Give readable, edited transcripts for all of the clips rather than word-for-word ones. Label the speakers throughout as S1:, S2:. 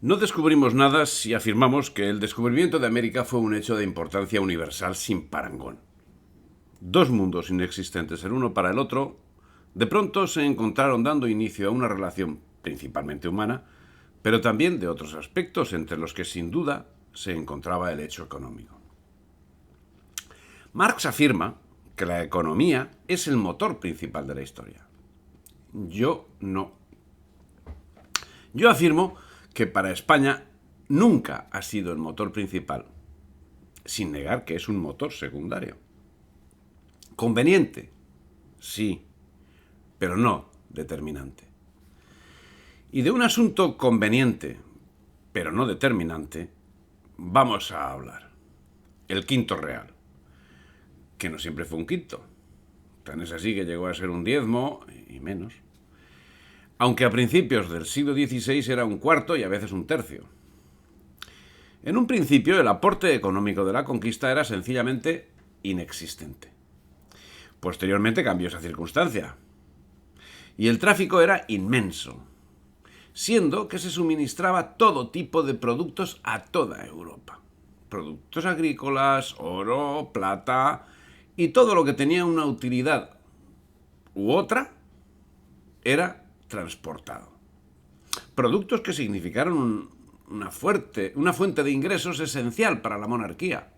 S1: No descubrimos nada si afirmamos que el descubrimiento de América fue un hecho de importancia universal sin parangón. Dos mundos inexistentes el uno para el otro, de pronto se encontraron dando inicio a una relación principalmente humana, pero también de otros aspectos entre los que sin duda se encontraba el hecho económico. Marx afirma que la economía es el motor principal de la historia. Yo no. Yo afirmo que para España nunca ha sido el motor principal, sin negar que es un motor secundario. Conveniente, sí, pero no determinante. Y de un asunto conveniente, pero no determinante, vamos a hablar. El quinto real, que no siempre fue un quinto. Tan es así que llegó a ser un diezmo y menos. Aunque a principios del siglo XVI era un cuarto y a veces un tercio. En un principio el aporte económico de la conquista era sencillamente inexistente. Posteriormente cambió esa circunstancia. Y el tráfico era inmenso, siendo que se suministraba todo tipo de productos a toda Europa. Productos agrícolas, oro, plata y todo lo que tenía una utilidad u otra era transportado. Productos que significaron una fuente de ingresos esencial para la monarquía.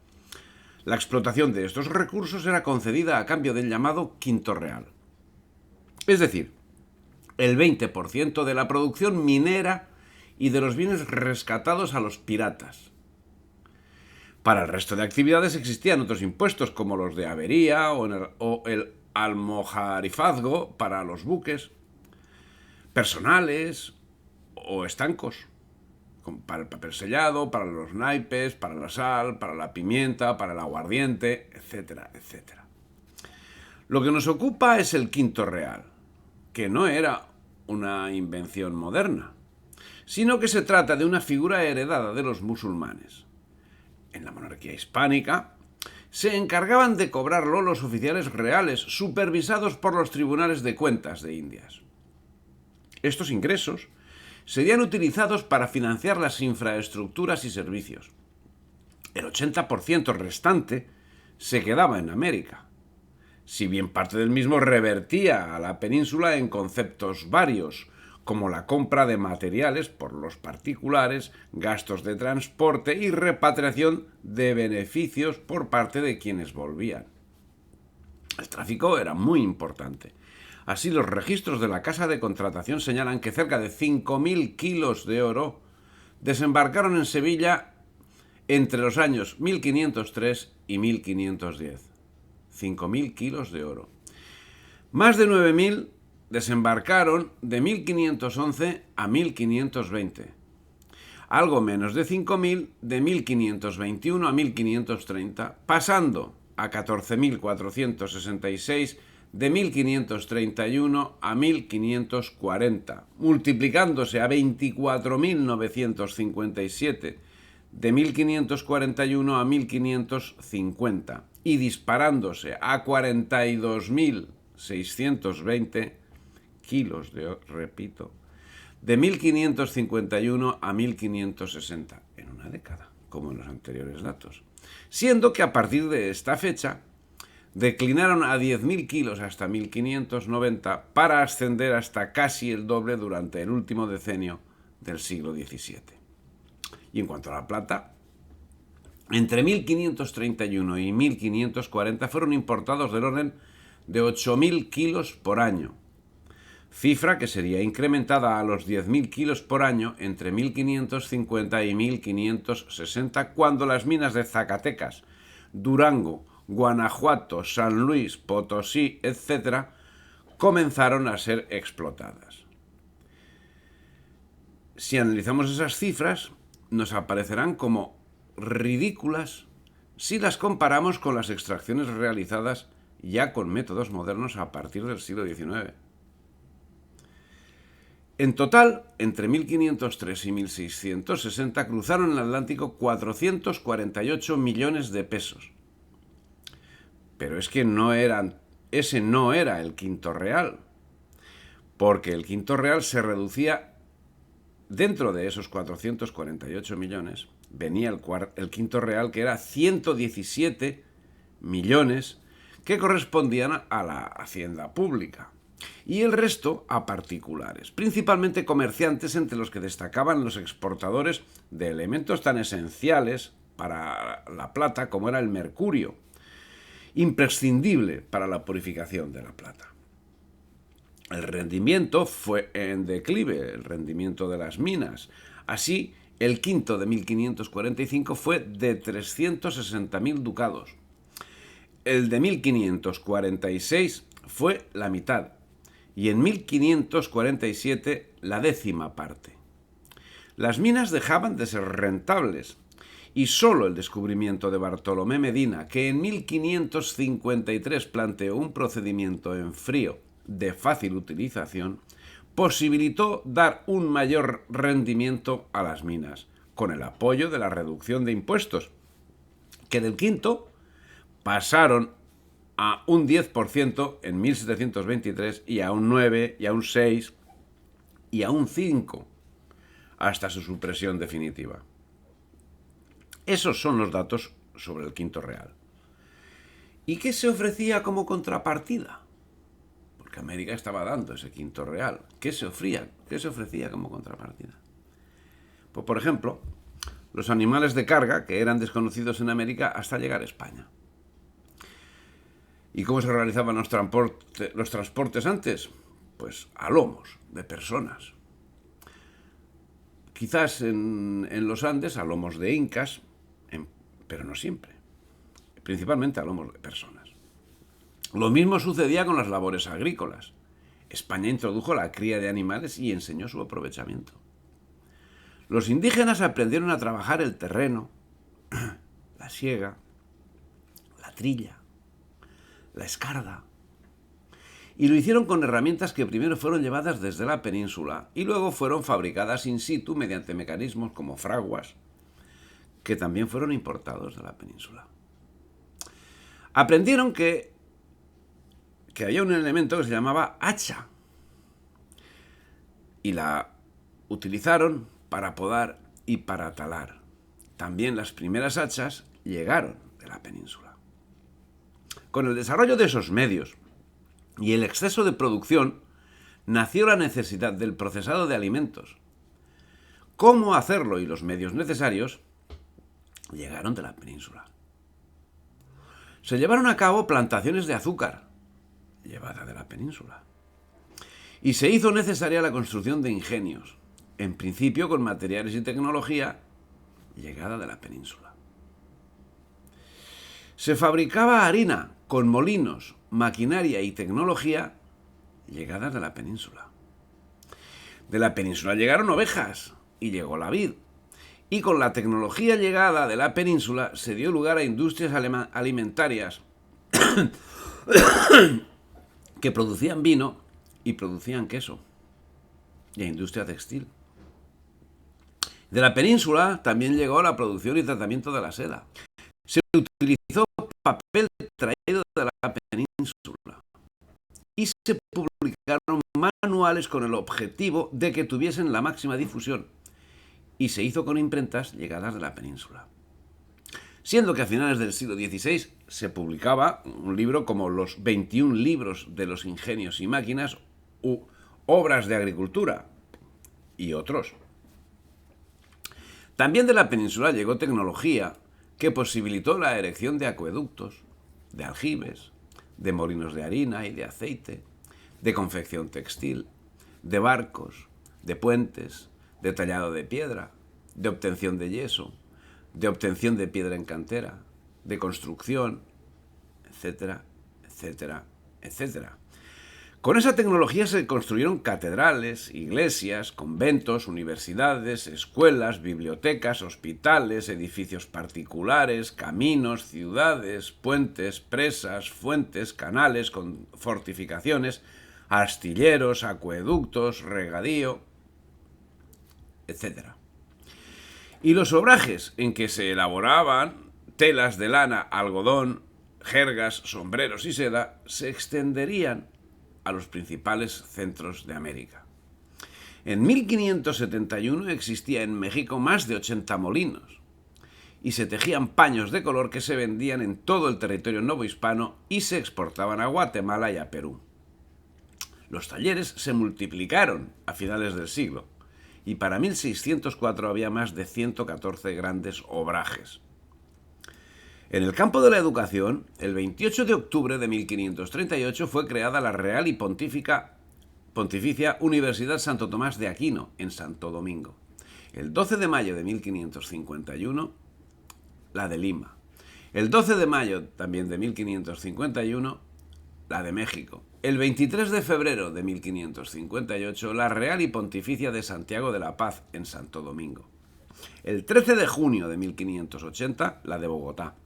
S1: La explotación de estos recursos era concedida a cambio del llamado quinto real. Es decir, el 20% de la producción minera y de los bienes rescatados a los piratas. Para el resto de actividades existían otros impuestos como los de avería o el almojarifazgo para los buques, personales o estancos, para el papel sellado, para los naipes, para la sal, para la pimienta, para el aguardiente, etcétera, etcétera. Lo que nos ocupa es el quinto real, que no era una invención moderna, sino que se trata de una figura heredada de los musulmanes. En la monarquía hispánica se encargaban de cobrarlo los oficiales reales, supervisados por los tribunales de cuentas de Indias. Estos ingresos serían utilizados para financiar las infraestructuras y servicios. El 80% restante se quedaba en América, si bien parte del mismo revertía a la península en conceptos varios, como la compra de materiales por los particulares, gastos de transporte y repatriación de beneficios por parte de quienes volvían. El tráfico era muy importante. Así, los registros de la Casa de Contratación señalan que cerca de 5.000 kilos de oro desembarcaron en Sevilla entre los años 1503 y 1510. 5.000 kilos de oro. Más de 9.000 desembarcaron de 1511 a 1520. Algo menos de 5.000 de 1521 a 1530, pasando a 14.466 de 1531 a 1540, multiplicándose a 24.957 de 1541 a 1550 y disparándose a 42.620 kilos de oro, repito, de 1551 a 1560, en una década, como en los anteriores datos. Siendo que a partir de esta fecha declinaron a 10.000 kilos hasta 1590 para ascender hasta casi el doble durante el último decenio del siglo XVII. Y en cuanto a la plata, entre 1531 y 1540 fueron importados del orden de 8.000 kilos por año, cifra que sería incrementada a los 10.000 kilos por año entre 1550 y 1560, cuando las minas de Zacatecas, Durango, Guanajuato, San Luis, Potosí, etc., comenzaron a ser explotadas. Si analizamos esas cifras, nos aparecerán como ridículas si las comparamos con las extracciones realizadas ya con métodos modernos a partir del siglo XIX. En total, entre 1503 y 1660 cruzaron el Atlántico 448 millones de pesos. Pero es que ese no era el quinto real, porque el quinto real se reducía dentro de esos 448 millones venía el quinto real, que era 117 millones, que correspondían a la hacienda pública, y el resto a particulares, principalmente comerciantes, entre los que destacaban los exportadores de elementos tan esenciales para la plata como era el mercurio, imprescindible para la purificación de la plata. El rendimiento fue en declive, el rendimiento de las minas. Así, el quinto de 1545 fue de 360.000 ducados. El de 1546 fue la mitad, y en 1547 la décima parte. Las minas dejaban de ser rentables, y solo el descubrimiento de Bartolomé Medina, que en 1553 planteó un procedimiento en frío de fácil utilización, posibilitó dar un mayor rendimiento a las minas, con el apoyo de la reducción de impuestos, que del quinto pasaron a un 10% en 1723 y a un 9, y a un 6, y a un 5, hasta su supresión definitiva. Esos son los datos sobre el quinto real. ¿Y qué se ofrecía como contrapartida? Porque América estaba dando ese quinto real. ¿Qué se ofrecía como contrapartida? Pues, por ejemplo, los animales de carga, que eran desconocidos en América hasta llegar a España. ¿Y cómo se realizaban los transportes antes? Pues a lomos de personas. Quizás en los Andes a lomos de incas, pero no siempre. Principalmente a lomos de personas. Lo mismo sucedía con las labores agrícolas. España introdujo la cría de animales y enseñó su aprovechamiento. Los indígenas aprendieron a trabajar el terreno, la siega, la trilla, la escarda, y lo hicieron con herramientas que primero fueron llevadas desde la península y luego fueron fabricadas in situ mediante mecanismos como fraguas, que también fueron importados de la península. Aprendieron que había un elemento que se llamaba hacha, y la utilizaron para podar y para talar. También las primeras hachas llegaron de la península. Con el desarrollo de esos medios y el exceso de producción, nació la necesidad del procesado de alimentos. ¿Cómo hacerlo? Y los medios necesarios llegaron de la península. Se llevaron a cabo plantaciones de azúcar, llevada de la península. Y se hizo necesaria la construcción de ingenios, en principio con materiales y tecnología, llegada de la península. Se fabricaba harina con molinos, maquinaria y tecnología, llegadas de la península. De la península llegaron ovejas y llegó la vid. Y con la tecnología llegada de la península se dio lugar a industrias alimentarias que producían vino y producían queso, y a industria textil. De la península también llegó la producción y tratamiento de la seda. Se utilizó papel traído de la península y se publicaron manuales con el objetivo de que tuviesen la máxima difusión, y se hizo con imprentas llegadas de la península. Siendo que a finales del siglo XVI se publicaba un libro como los 21 libros de los ingenios y máquinas u obras de agricultura y otros. También de la península llegó tecnología que posibilitó la erección de acueductos, de aljibes, de molinos de harina y de aceite, de confección textil, de barcos, de puentes, de tallado de piedra, de obtención de yeso, de obtención de piedra en cantera, de construcción, etcétera, etcétera, etcétera. Con esa tecnología se construyeron catedrales, iglesias, conventos, universidades, escuelas, bibliotecas, hospitales, edificios particulares, caminos, ciudades, puentes, presas, fuentes, canales con fortificaciones, astilleros, acueductos, regadío, etcétera. Y los obrajes en que se elaboraban telas de lana, algodón, jergas, sombreros y seda se extenderían a los principales centros de América. En 1571 existía en México más de 80 molinos y se tejían paños de color que se vendían en todo el territorio novohispano y se exportaban a Guatemala y a Perú. Los talleres se multiplicaron a finales del siglo y para 1604 había más de 114 grandes obrajes. En el campo de la educación, el 28 de octubre de 1538 fue creada la Real y Pontificia Universidad Santo Tomás de Aquino, en Santo Domingo. El 12 de mayo de 1551, la de Lima. El 12 de mayo también de 1551, la de México. El 23 de febrero de 1558, la Real y Pontificia de Santiago de la Paz, en Santo Domingo. El 13 de junio de 1580, la de Bogotá.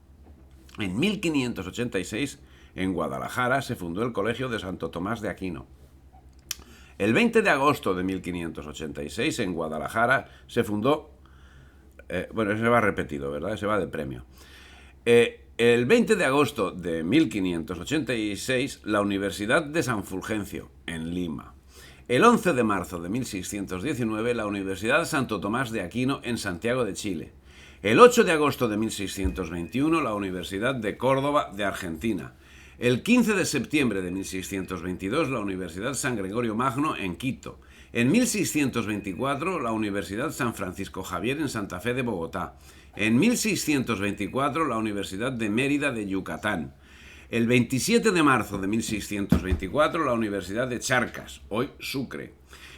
S1: En 1586, en Guadalajara, se fundó el Colegio de Santo Tomás de Aquino. El 20 de agosto de 1586, en Guadalajara, se fundó... ese va repetido, ¿verdad? Ese va de premio. El 20 de agosto de 1586, la Universidad de San Fulgencio, en Lima. El 11 de marzo de 1619, la Universidad Santo Tomás de Aquino, en Santiago de Chile. El 8 de agosto de 1621, la Universidad de Córdoba, de Argentina. El 15 de septiembre de 1622, la Universidad San Gregorio Magno, en Quito. En 1624, la Universidad San Francisco Javier, en Santa Fe de Bogotá. En 1624, la Universidad de Mérida de Yucatán. El 27 de marzo de 1624, la Universidad de Charcas, hoy Sucre.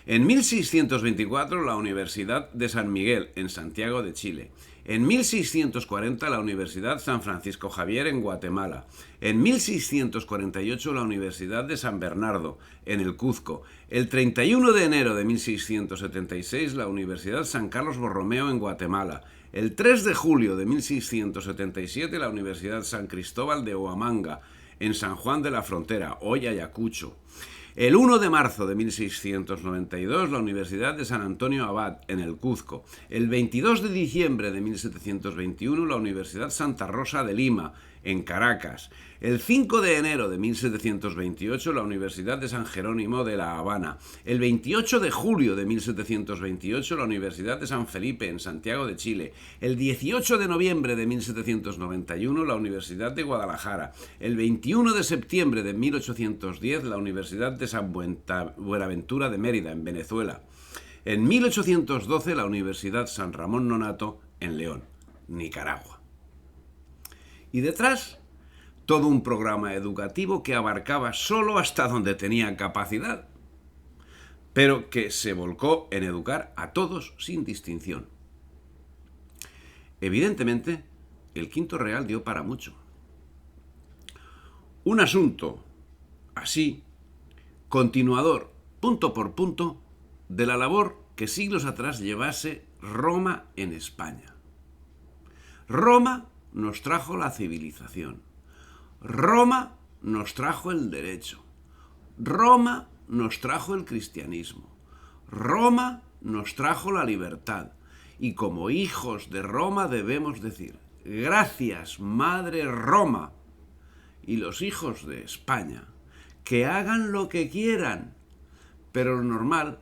S1: En 1624, la Universidad de San Miguel, en Santiago de Chile. En 1640, la Universidad San Francisco Javier, en Guatemala. En 1648, la Universidad de San Bernardo, en el Cuzco. El 31 de enero de 1676, la Universidad San Carlos Borromeo, en Guatemala. El 3 de julio de 1677, la Universidad San Cristóbal de Huamanga, en San Juan de la Frontera, hoy Ayacucho. El 1 de marzo de 1692, la Universidad de San Antonio Abad, en el Cuzco. El 22 de diciembre de 1721, la Universidad Santa Rosa de Lima, en Caracas. El 5 de enero de 1728, la Universidad de San Jerónimo de La Habana. El 28 de julio de 1728, la Universidad de San Felipe, en Santiago de Chile. El 18 de noviembre de 1791, la Universidad de Guadalajara. El 21 de septiembre de 1810, la Universidad de San Buenaventura de Mérida, en Venezuela. En 1812, la Universidad San Ramón Nonnato, en León, Nicaragua. Y detrás, todo un programa educativo que abarcaba solo hasta donde tenía capacidad, pero que se volcó en educar a todos sin distinción. Evidentemente, el Quinto Real dio para mucho. Un asunto así, continuador, punto por punto, de la labor que siglos atrás llevase Roma en España. Roma nos trajo la civilización. Roma nos trajo el derecho. Roma nos trajo el cristianismo. Roma nos trajo la libertad. Y como hijos de Roma debemos decir, gracias, Madre Roma. Y los hijos de España, que hagan lo que quieran. Pero lo normal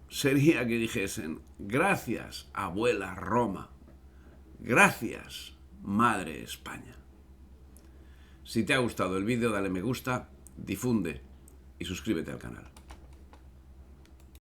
S1: sería que dijesen, gracias, abuela Roma. Gracias, Madre España. Si te ha gustado el vídeo, dale me gusta, difunde y suscríbete al canal.